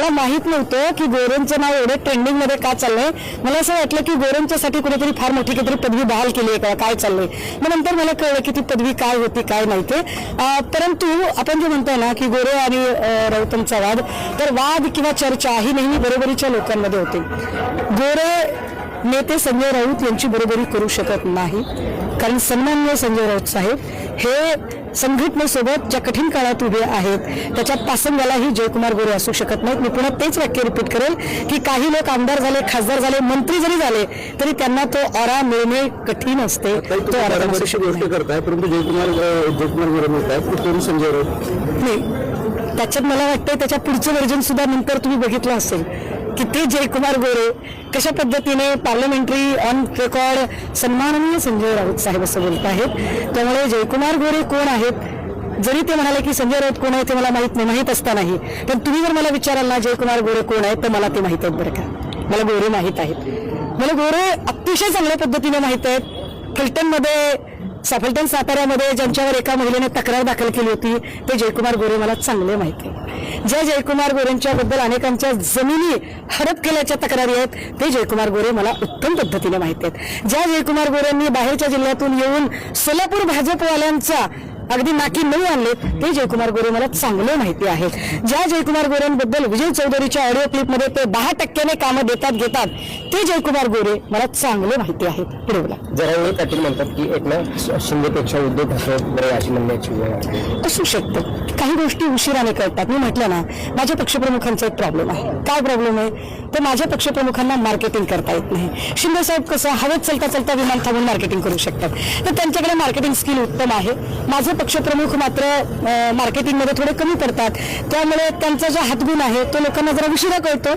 मला माहित नव्हतं की गोरेंचं नाव एवढं ट्रेंडिंग मध्ये का चाललंय. मला असं वाटलं की गोरेंच्यासाठी कुठेतरी फार मोठी काहीतरी पदवी बहाल केली आहे का, काय चाललंय. मग नंतर मला कळलं की ती पदवी काय होती काय नाही ते. परंतु आपण जे म्हणतोय ना की गोरे आणि राऊतांचा वाद, तर वाद किंवा चर्चा ही नेहमी बरोबरीच्या लोकांमध्ये होते. गोरे नेते संजय राऊत यांची बरोबरी करू शकत नाही, कारण सन्माननीय संजय राऊत साहेब हे संघटनेसोबत ज्या कठीण काळात उभे आहेत त्याच्या पासंगालाही जयकुमार गोरे असू शकत नाहीत. मी पुन्हा तेच वाक्य रिपीट करेल की काही लोक आमदार झाले, खासदार झाले, मंत्री जरी झाले तरी त्यांना तो ऑरा मिळणे कठीण असते. तो ऑरा गोष्ट करताय, परंतु जयकुमार गोरे म्हणतात संजय राऊत नाही. त्याच्यात मला वाटतं त्याच्या पुढचं व्हर्जन सुद्धा नंतर तुम्ही बघितलं असेल की ते जयकुमार गोरे कशा पद्धतीने पार्लमेंटरी ऑन रेकॉर्ड सन्माननीय संजय राऊत साहेब असं बोलत आहेत. त्यामुळे जयकुमार गोरे कोण आहेत, जरी ते म्हणाले की संजय राऊत कोण आहे ते मला माहीत असतानाही, पण तुम्ही जर मला विचाराल ना जयकुमार गोरे कोण आहेत तर मला ते माहीत आहेत. बरं का, मला गोरे माहीत आहेत. मला गोरे अतिशय चांगल्या पद्धतीने माहीत आहेत. फलटण साताऱ्यामध्ये ज्यांच्यावर एका महिलेने तक्रार दाखल केली होती ते जयकुमार गोरे मला चांगले माहिती आहे. ज्या जयकुमार गोरेंच्याबद्दल अनेकांच्या जमिनी हडप केल्याच्या तक्रारी आहेत ते जयकुमार गोरे मला उत्तम पद्धतीने माहिती आहेत. ज्या जयकुमार गोरेंनी बाहेरच्या जिल्ह्यातून येऊन सोलापूर भाजपवाल्यांचा अगदी नाकी नऊ आणले ते जयकुमार गोरे मला चांगले माहिती आहेत. ज्या जयकुमार गोरेंबद्दल विजय चौधरीच्या ऑडिओ क्लिपमध्ये ते 10% कामं घेतात ते जयकुमार गोरे मला चांगले माहिती आहेत. पुढे बोला. जरा पाटील म्हणतात की एकनाथ शिंदेपेक्षा उद्धव ठाकरे बरे अशी म्हणण्याची वेळ असू शकतं. काही गोष्टी उशिराने कळतात. मी म्हटलं ना माझ्या पक्षप्रमुखांचा एक प्रॉब्लेम आहे. काय प्रॉब्लेम आहे तर माझ्या पक्षप्रमुखांना मार्केटिंग करता येत नाही. शिंदे साहेब कसं हवेत चलता विमान थांबून मार्केटिंग करू शकतात, तर त्यांच्याकडे मार्केटिंग स्किल उत्तम आहे. माझे पक्षप्रमुख मात्र मार्केटिंगमध्ये थोडे कमी पडतात. त्यामुळे त्यांचा जो हातगुण आहे तो लोकांना जरा उशिरा कळतो.